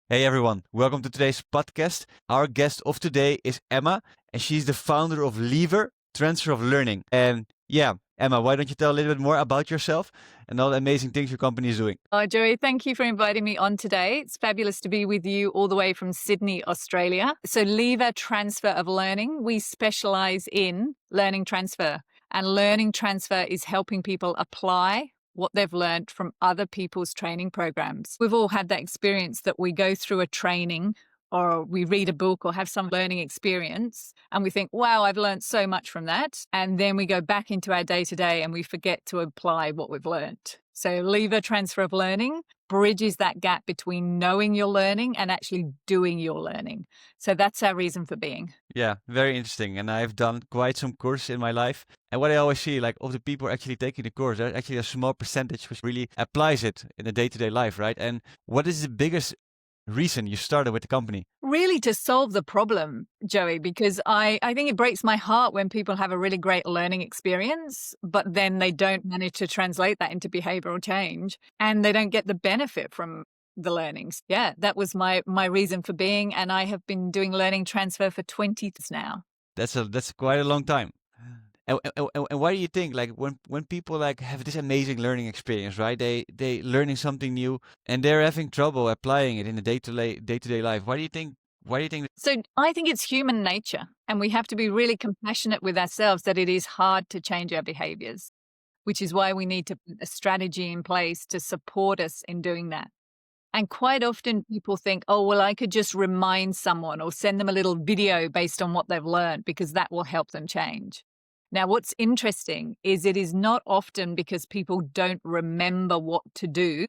Hey everyone, welcome to today's podcast. Our guest of today is Emma, and she's the founder of Lever, Transfer of Learning. And yeah, Emma, why don't you tell a little bit more about yourself and all the amazing things your company is doing? Oh, Joey, thank you for inviting me on today. It's fabulous to be with you all the way from Sydney, Australia. So, Lever Transfer of Learning, we specialize in learning transfer, and learning transfer is helping people apply what they've learned from other people's training programs. We've all had that experience that we go through a training or we read a book or have some learning experience and we think, wow, I've learned so much from that. And then we go back into our day to day and we forget to apply what we've learned. So Lever Transfer of Learning bridges that gap between knowing you're learning and actually doing your learning. So that's our reason for being. Yeah, very interesting. And I've done quite some courses in my life. And what I always see, like of the people actually taking the course, there's actually a small percentage which really applies it in a day-to-day life, right? And what is the biggest reason you started with the company? Really to solve the problem, Joey, because I think it breaks my heart when people have a really great learning experience, but then they don't manage to translate that into behavioral change and they don't get the benefit from the learnings. Yeah, that was my reason for being. And I have been doing learning transfer for 20 years now. That's quite a long time. And why do you think like when people like have this amazing learning experience, right? They learning something new and they're having trouble applying it in the day-to-day life. Why do you think So I think it's human nature, and we have to be really compassionate with ourselves that it is hard to change our behaviors, which is why we need to put a strategy in place to support us in doing that. And quite often people think, oh, well, I could just remind someone or send them a little video based on what they've learned because that will help them change. Now, what's interesting is it is not often because people don't remember what to do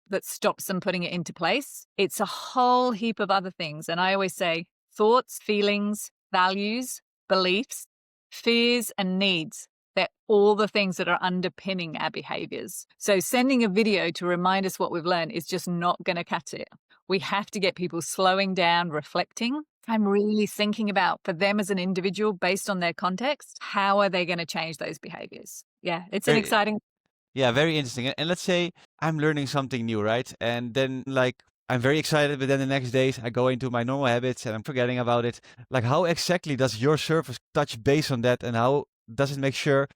that stops them putting it into place. It's a whole heap of other things. And I always say thoughts, feelings, values, beliefs, fears, and needs. They're all the things that are underpinning our behaviors. So sending a video to remind us what we've learned is just not going to cut it. We have to get people slowing down, reflecting. I'm really thinking about for them as an individual based on their context, how are they going to change those behaviors? Yeah, it's an very exciting. yeah, very interesting. And let's say I'm learning something new, right? And then like I'm very excited, but then the next days I go into my normal habits and I'm forgetting about it. Like how exactly does your service touch base on that, and how does it make sure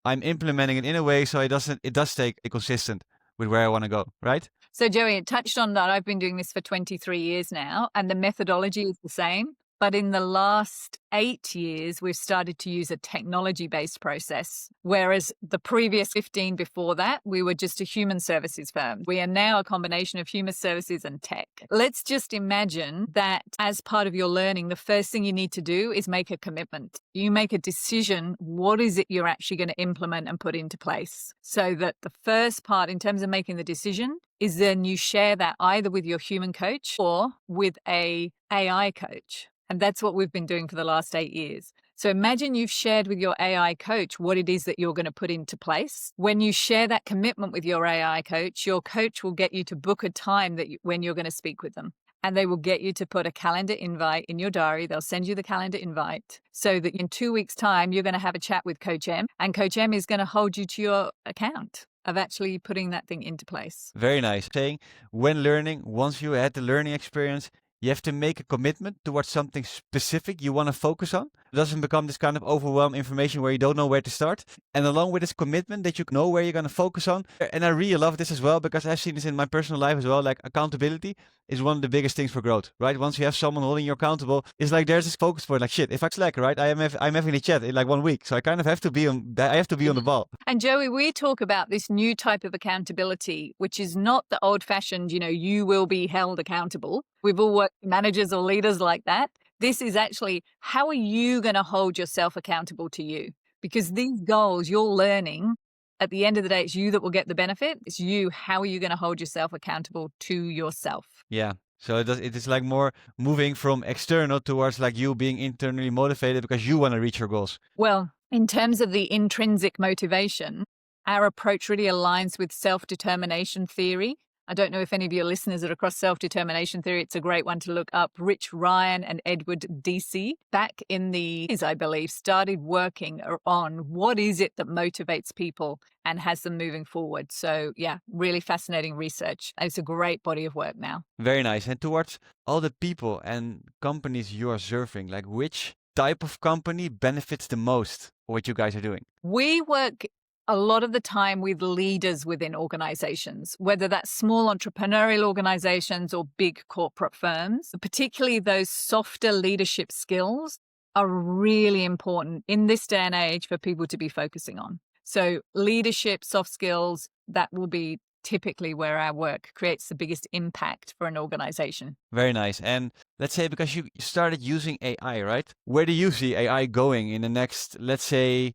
I'm implementing it in a way so it does stay consistent with where I want to go, right? So, Joey, it touched on that. I've been doing this for 23 years now, and the methodology is the same. But in the last 8 years, we've started to use a technology-based process, whereas the previous 15 before that, we were just a human services firm. We are now a combination of human services and tech. Let's just imagine that as part of your learning, the first thing you need to do is make a commitment. You make a decision, what is it you're actually going to implement and put into place? So that the first part in terms of making the decision is then you share that either with your human coach or with a AI coach. And that's what we've been doing for the last 8 years. So imagine you've shared with your AI coach what it is that you're going to put into place. When you share that commitment with your AI coach, your coach will get you to book a time when you're going to speak with them. And they will get you to put a calendar invite in your diary. They'll send you the calendar invite so that in 2 weeks' time, you're going to have a chat with Coach M, and Coach M is going to hold you to your account of actually putting that thing into place. Very nice. Saying when learning, once you had the learning experience, you have to make a commitment towards something specific you want to focus on. It doesn't become this kind of overwhelmed information where you don't know where to start. And along with this commitment that you know where you're going to focus on. And I really love this as well because I've seen this in my personal life as well. Like accountability is one of the biggest things for growth, right? Once you have someone holding you accountable, it's like there's this focus for like shit. If I slack, right, I'm having a chat in like 1 week, so I kind of have to be on. I have to be on the ball. And Joey, we talk about this new type of accountability, which is not the old-fashioned, you will be held accountable. We've all worked with managers or leaders like that. This is actually, how are you going to hold yourself accountable to you? Because these goals you're learning, at the end of the day, it's you that will get the benefit. It's you. How are you going to hold yourself accountable to yourself? Yeah. So it is like more moving from external towards like you being internally motivated because you want to reach your goals. Well, in terms of the intrinsic motivation, our approach really aligns with self-determination theory. I don't know if any of your listeners are across self-determination theory. It's a great one to look up. Rich Ryan and Edward Deci, back in the 80s, I believe, started working on what is it that motivates people and has them moving forward. So yeah, really fascinating research. It's a great body of work now. Very nice. And towards all the people and companies you are serving, like which type of company benefits the most what you guys are doing? We work a lot of the time with leaders within organizations, whether that's small entrepreneurial organizations or big corporate firms. Particularly those softer leadership skills are really important in this day and age for people to be focusing on. So leadership, soft skills, that will be typically where our work creates the biggest impact for an organization. Very nice. And let's say because you started using AI, right? Where do you see AI going in the next, let's say,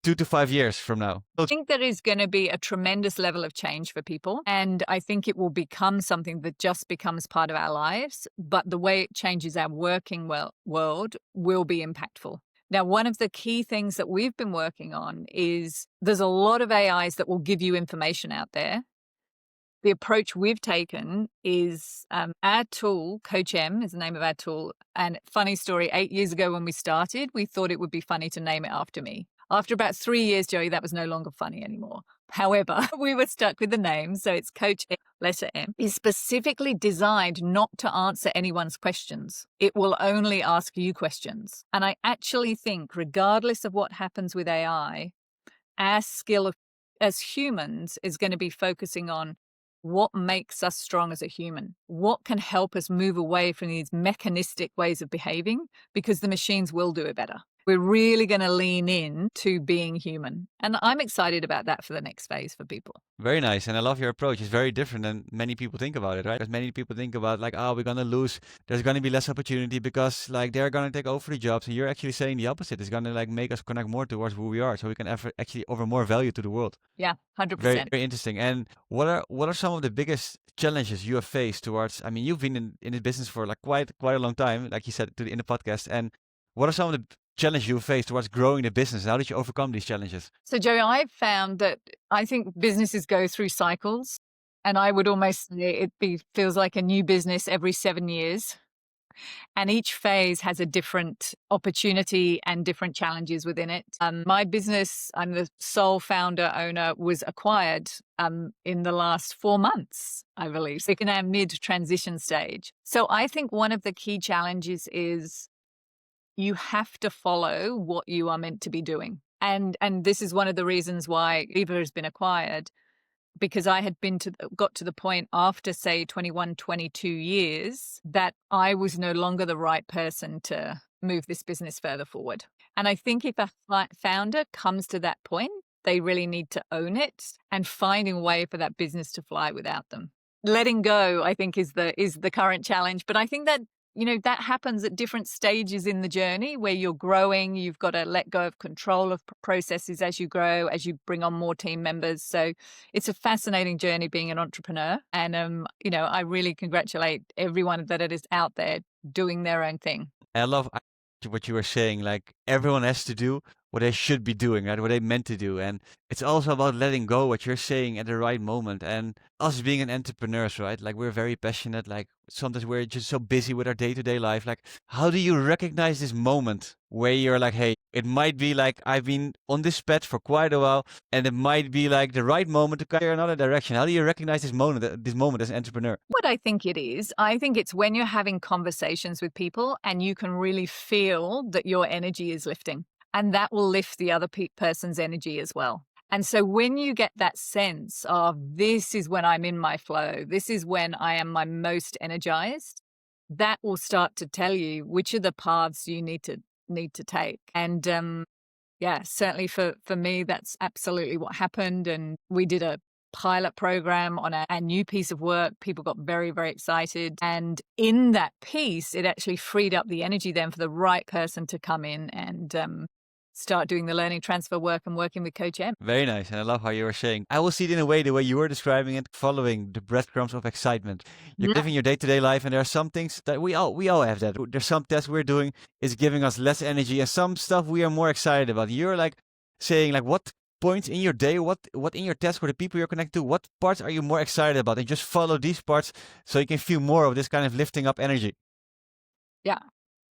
2 to 5 years from now? I think there is going to be a tremendous level of change for people. And I think it will become something that just becomes part of our lives. But the way it changes our working world will be impactful. Now, one of the key things that we've been working on is there's a lot of AIs that will give you information out there. The approach we've taken is our tool, Coach M is the name of our tool. And funny story, 8 years ago when we started, we thought it would be funny to name it after me. After about 3 years, Joey, that was no longer funny anymore. However, we were stuck with the name. So it's Coach M, letter M, is specifically designed not to answer anyone's questions. It will only ask you questions. And I actually think, regardless of what happens with AI, our skill as humans is going to be focusing on what makes us strong as a human, what can help us move away from these mechanistic ways of behaving, because the machines will do it better. We're really going to lean in to being human. And I'm excited about that for the next phase for people. Very nice. And I love your approach. It's very different than many people think about it, right? Because many people think about like, oh, we're going to lose. There's going to be less opportunity because like they're going to take over the jobs. And you're actually saying the opposite. It's going to like make us connect more towards who we are so we can actually offer more value to the world. Yeah, 100%. Very, very interesting. And what are some of the biggest challenges you have faced towards, I mean, you've been in this business for like quite a long time, like you said in the podcast. And what are some of the challenges you faced towards growing the business? How did you overcome these challenges? So, Joe, I've found that I think businesses go through cycles, and I would almost say feels like a new business every 7 years. And each phase has a different opportunity and different challenges within it. My business, I'm the sole founder owner, was acquired in the last 4 months, I believe. So in our mid-transition stage. So I think one of the key challenges is you have to follow what you are meant to be doing. And this is one of the reasons why Eva has been acquired, because I had got to the point after, say, 21, 22 years that I was no longer the right person to move this business further forward. And I think if a founder comes to that point, they really need to own it and finding a way for that business to fly without them. Letting go, I think, is the current challenge. But I think that that happens at different stages in the journey where you're growing. You've got to let go of control of processes as you grow, as you bring on more team members. So it's a fascinating journey being an entrepreneur. And, I really congratulate everyone that is out there doing their own thing. I love what you were saying, like everyone has to do what they should be doing, right? What they meant to do. And it's also about letting go what you're saying at the right moment. And us being an entrepreneurs, right? Like we're very passionate, like sometimes we're just so busy with our day-to-day life. Like, how do you recognize this moment where you're like, hey, it might be like I've been on this path for quite a while and it might be like the right moment to go another direction? How do you recognize this moment as an entrepreneur? What I think it is, I think it's when you're having conversations with people and you can really feel that your energy is lifting, and that will lift the other person's energy as well. And so when you get that sense of this is when I'm in my flow, this is when I am my most energized, that will start to tell you which are the paths you need to take. And certainly for me, that's absolutely what happened. And we did a pilot program on a new piece of work. People got very, very excited. And in that piece, it actually freed up the energy then for the right person to come in and start doing the learning transfer work and working with Coach M. Very nice. And I love how you were saying, I will see it in a way, the way you were describing it, following the breadcrumbs of excitement. You're living your day-to-day life, and there are some things that we all have that. There's some tests we're doing is giving us less energy, and some stuff we are more excited about. You're like saying like, what points in your day, what in your task or the people you're connected to, what parts are you more excited about? And just follow these parts so you can feel more of this kind of lifting up energy. Yeah.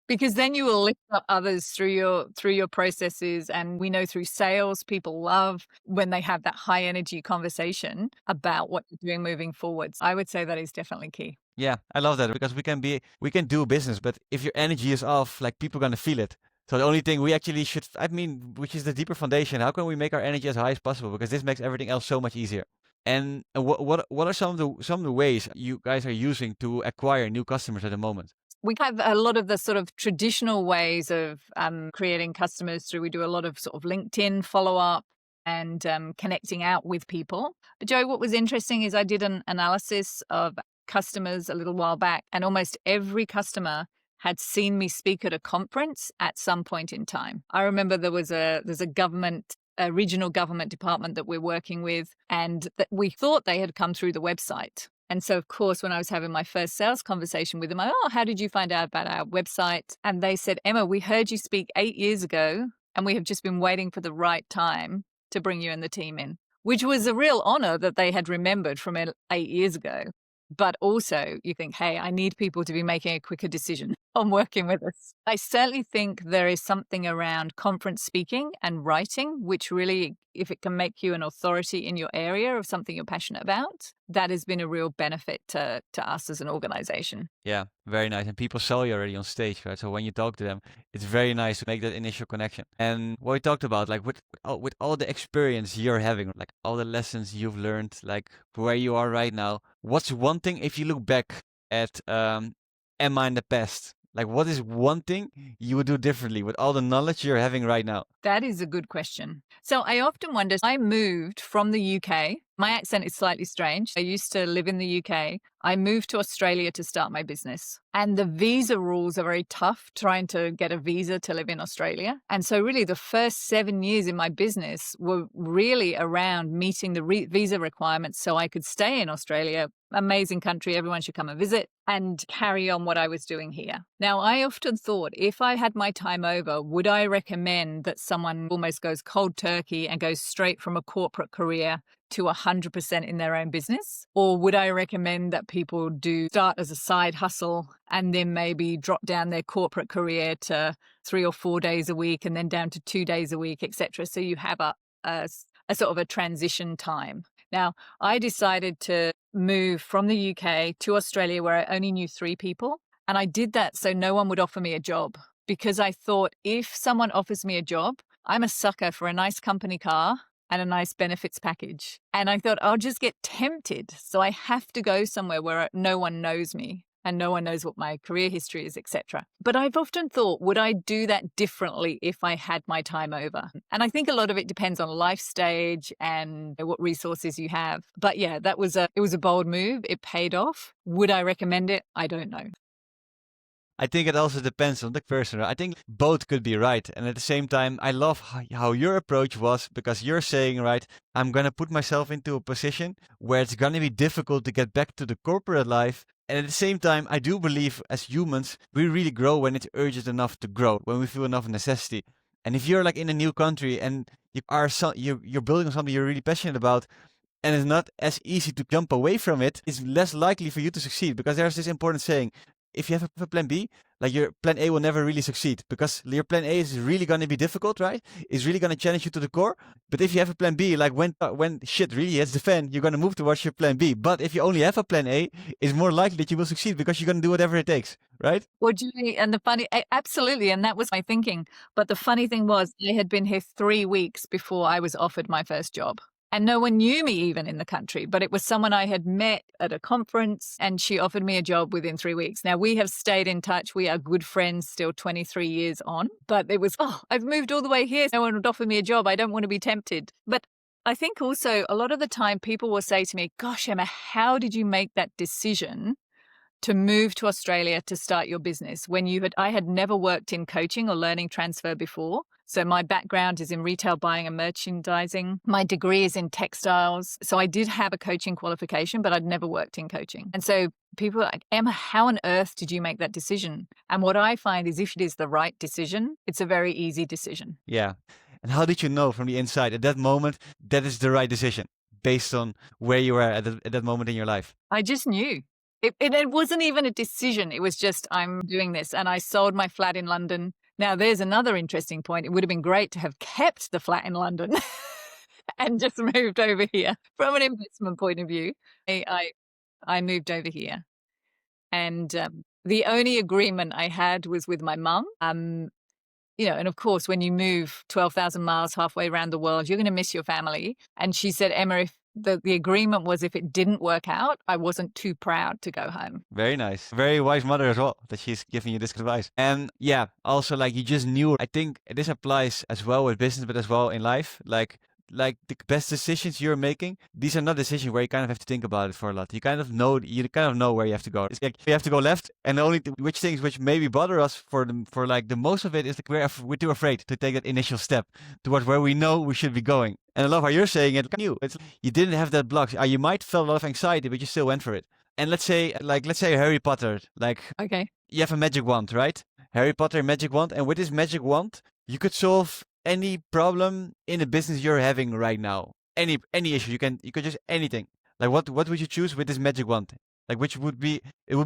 Because then you will lift up others through your processes. And we know through sales, people love when they have that high energy conversation about what you're doing moving forwards. I would say that is definitely key. Yeah, I love that because we can do business, but if your energy is off, like people are gonna feel it. So the only thing we actually should, I mean, which is the deeper foundation, how can we make our energy as high as possible? Because this makes everything else so much easier. And what are some of the ways you guys are using to acquire new customers at the moment? We have a lot of the sort of traditional ways of creating customers through, we do a lot of sort of LinkedIn follow-up and connecting out with people. But Joe, what was interesting is I did an analysis of customers a little while back, and almost every customer had seen me speak at a conference at some point in time. I remember there's a regional government department that we're working with, and that we thought they had come through the website. And so, of course, when I was having my first sales conversation with them, how did you find out about our website? And they said, Emma, we heard you speak 8 years ago, and we have just been waiting for the right time to bring you and the team in, which was a real honor that they had remembered from 8 years ago. But also you think, hey, I need people to be making a quicker decision on working with us. I certainly think there is something around conference speaking and writing, which really, if it can make you an authority in your area of something you're passionate about, that has been a real benefit to us as an organization. Yeah, very nice. And people saw you already on stage, right? So when you talk to them, it's very nice to make that initial connection. And what we talked about, like with all the experience you're having, like all the lessons you've learned, like where you are right now, what's one thing if you look back at Emma in the past? Like, what is one thing you would do differently with all the knowledge you're having right now? That is a good question. So I often wonder, I moved from the UK. My accent is slightly strange. I used to live in the UK. I moved to Australia to start my business. And the visa rules are very tough trying to get a visa to live in Australia. And so really the first 7 years in my business were really around meeting the visa requirements so I could stay in Australia. Amazing country. Everyone should come and visit and carry on what I was doing here. Now, I often thought if I had my time over, would I recommend that someone almost goes cold turkey and goes straight from a corporate career to 100% in their own business? Or would I recommend that people do start as a side hustle and then maybe drop down their corporate career to 3 or 4 days a week and then down to 2 days a week, etc. So you have a sort of a transition time. Now, I decided to move from the UK to Australia where I only knew 3 people. And I did that so no one would offer me a job, because I thought if someone offers me a job, I'm a sucker for a nice company car and a nice benefits package. And I thought I'll just get tempted. So I have to go somewhere where no one knows me and no one knows what my career history is, etc. But I've often thought, would I do that differently if I had my time over? And I think a lot of it depends on life stage and what resources you have. But yeah, it was a bold move. It paid off. Would I recommend it? I don't know. I think it also depends on the person. I think both could be right. And at the same time, I love how your approach was, because you're saying, right, I'm going to put myself into a position where it's going to be difficult to get back to the corporate life. And at the same time, I do believe as humans, we really grow when it's urgent enough to grow, when we feel enough necessity. And if you're like in a new country and you're building on something you're really passionate about, and it's not as easy to jump away from it, it's less likely for you to succeed, because there's this important saying: if you have a plan B, like your plan A will never really succeed, because your plan A is really going to be difficult, right? It's really going to challenge you to the core. But if you have a plan B, like when shit really hits the fan, you're going to move towards your plan B. But if you only have a plan A, it's more likely that you will succeed because you're going to do whatever it takes, right? Well, Julie, and absolutely, and that was my thinking. But the funny thing was, I had been here 3 weeks before I was offered my first job. And no one knew me even in the country, but it was someone I had met at a conference, and she offered me a job within 3 weeks. Now, we have stayed in touch. We are good friends still 23 years on, but it was, I've moved all the way here. No one would offer me a job. I don't want to be tempted. But I think also a lot of the time people will say to me, gosh, Emma, how did you make that decision to move to Australia to start your business when I had never worked in coaching or learning transfer before? So my background is in retail buying and merchandising. My degree is in textiles. So I did have a coaching qualification, but I'd never worked in coaching. And so people are like, Emma, how on earth did you make that decision? And what I find is if it is the right decision, it's a very easy decision. Yeah. And how did you know from the inside at that moment that is the right decision based on where you were at that moment in your life? I just knew. It wasn't even a decision. It was just, I'm doing this. And I sold my flat in London. Now, there's another interesting point. It would have been great to have kept the flat in London and just moved over here. From an investment point of view, I moved over here. And the only agreement I had was with my mum. And of course, when you move 12,000 miles halfway around the world, you're going to miss your family. And she said, Emma, if the agreement was if it didn't work out, I wasn't too proud to go home. Very nice. Very wise mother as well, that she's giving you this advice. And yeah, also like you just knew, I think this applies as well with business, but as well in life. Like the best decisions you're making, these are not decisions where you kind of have to think about it for a lot. You kind of know where you have to go. It's like you have to go left, and only which things which maybe bother us for like the most of it is like we're too afraid to take that initial step towards where we know we should be going. And I love how you're saying it. You didn't have that block. You might feel a lot of anxiety, but you still went for it. And let's say Harry Potter, like Okay. you have a magic wand, right? Harry Potter magic wand, and with this magic wand, you could solve any problem in the business you're having right now. Any issue, you could just anything. Like what would you choose with this magic wand? Like which would be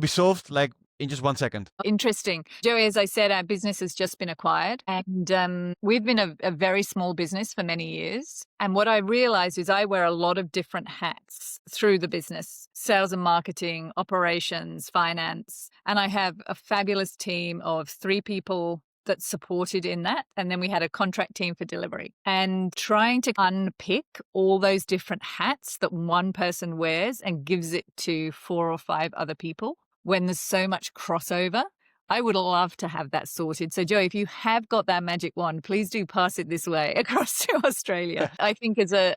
solved like in just 1 second. Interesting. Joey, as I said, our business has just been acquired, and we've been a very small business for many years. And what I realized is I wear a lot of different hats through the business: sales and marketing, operations, finance. And I have a fabulous team of 3 people that supported in that. And then we had a contract team for delivery. And trying to unpick all those different hats that one person wears and gives it to 4 or 5 other people when there's so much crossover, I would love to have that sorted. So, Joey, if you have got that magic wand, please do pass it this way across to Australia. I think as an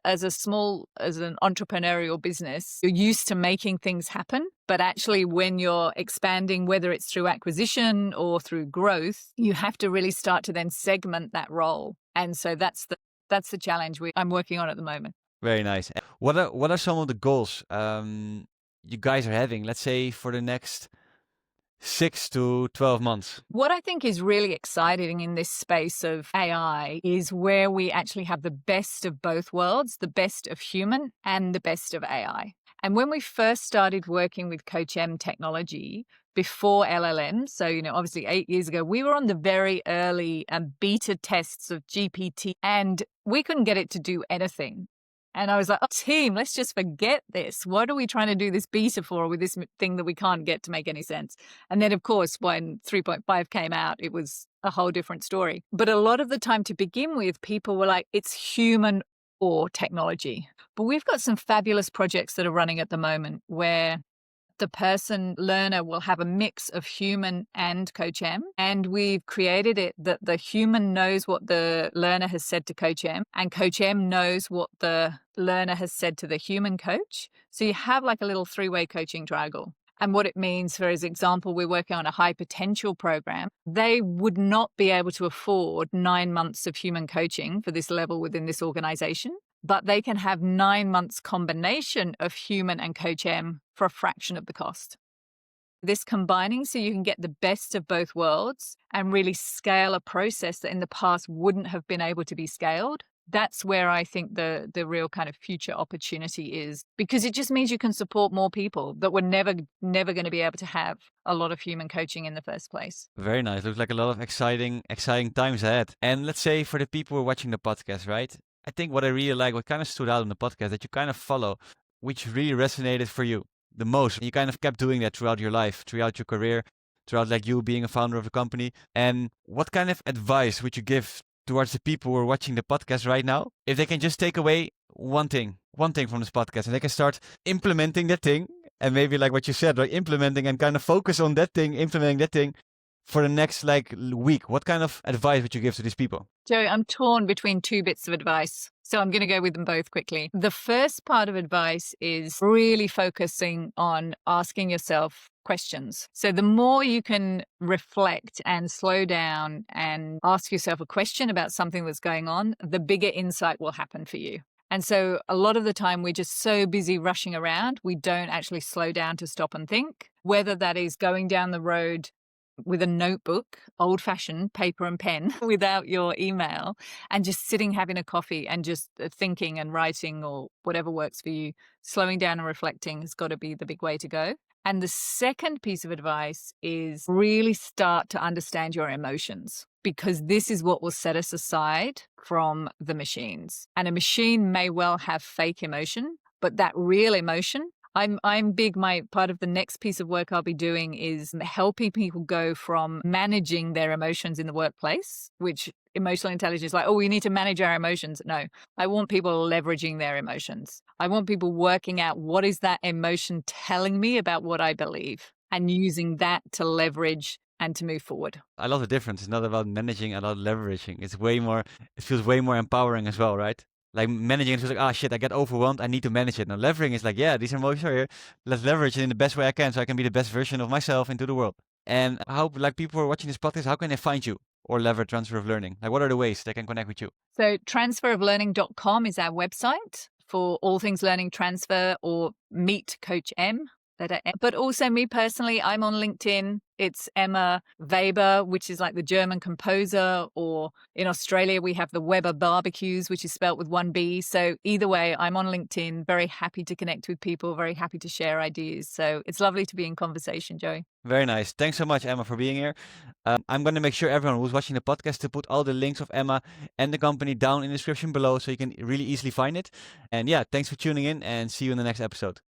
entrepreneurial business, you're used to making things happen. But actually, when you're expanding, whether it's through acquisition or through growth, you have to really start to then segment that role. And so that's the challenge I'm working on at the moment. Very nice. What are some of the goals you guys are having, let's say, for the next 6 to 12 months? What I think is really exciting in this space of AI is where we actually have the best of both worlds, the best of human and the best of AI. And when we first started working with Coach M technology before LLM, so, obviously 8 years ago, we were on the very early beta tests of GPT, and we couldn't get it to do anything. And I was like, team, let's just forget this. What are we trying to do this beta for with this thing that we can't get to make any sense? And then, of course, when 3.5 came out, it was a whole different story. But a lot of the time to begin with, people were like, it's human or technology. But we've got some fabulous projects that are running at the moment where the learner will have a mix of human and Coach M. And we've created it that the human knows what the learner has said to Coach M, and Coach M knows what the learner has said to the human coach. So you have like a little 3-way coaching triangle. And what it means, for example, we're working on a high potential program. They would not be able to afford 9 months of human coaching for this level within this organization, but they can have 9 months combination of human and Coach M for a fraction of the cost. This combining so you can get the best of both worlds and really scale a process that in the past wouldn't have been able to be scaled. That's where I think the real kind of future opportunity is, because it just means you can support more people that were never going to be able to have a lot of human coaching in the first place. Very nice. Looks like a lot of exciting times ahead. And let's say for the people who are watching the podcast, right? I think what I really like, what kind of stood out in the podcast that you kind of follow, which really resonated for you the most. You kind of kept doing that throughout your life, throughout your career, throughout like you being a founder of a company. And what kind of advice would you give towards the people who are watching the podcast right now, if they can just take away one thing from this podcast, and they can start implementing that thing, and maybe like what you said, like implementing and kind of focus on that thing, implementing that thing for the next like week, what kind of advice would you give to these people? Joe, I'm torn between 2 bits of advice, so I'm going to go with them both quickly. The first part of advice is really focusing on asking yourself questions. So the more you can reflect and slow down and ask yourself a question about something that's going on, the bigger insight will happen for you. And so a lot of the time we're just so busy rushing around, we don't actually slow down to stop and think, whether that is going down the road with a notebook, old-fashioned paper and pen without your email, and just sitting having a coffee and just thinking and writing or whatever works for you. Slowing down and reflecting has got to be the big way to go. And the second piece of advice is really start to understand your emotions, because this is what will set us aside from the machines. And a machine may well have fake emotion, but that real emotion, I'm big, my part of the next piece of work I'll be doing is helping people go from managing their emotions in the workplace, which emotional intelligence is like, oh, we need to manage our emotions. No, I want people leveraging their emotions. I want people working out what is that emotion telling me about what I believe and using that to leverage and to move forward. I love the difference. It's not about managing, about leveraging. It feels way more empowering as well, right? Like managing it feels like, ah, shit, I get overwhelmed. I need to manage it. Now leveraging is like, yeah, these emotions are here. Let's leverage it in the best way I can so I can be the best version of myself into the world. And how, like people who are watching this podcast, how can they find you or leverage transfer of learning? Like what are the ways they can connect with you? So transferoflearning.com is our website for all things learning transfer, or meet Coach M. But also me personally, I'm on LinkedIn. It's Emma Weber, which is like the German composer, or in Australia, we have the Weber barbecues, which is spelt with one B. So either way, I'm on LinkedIn, very happy to connect with people, very happy to share ideas. So it's lovely to be in conversation, Joey. Very nice. Thanks so much, Emma, for being here. I'm going to make sure everyone who's watching the podcast to put all the links of Emma and the company down in the description below so you can really easily find it. And yeah, thanks for tuning in and see you in the next episode.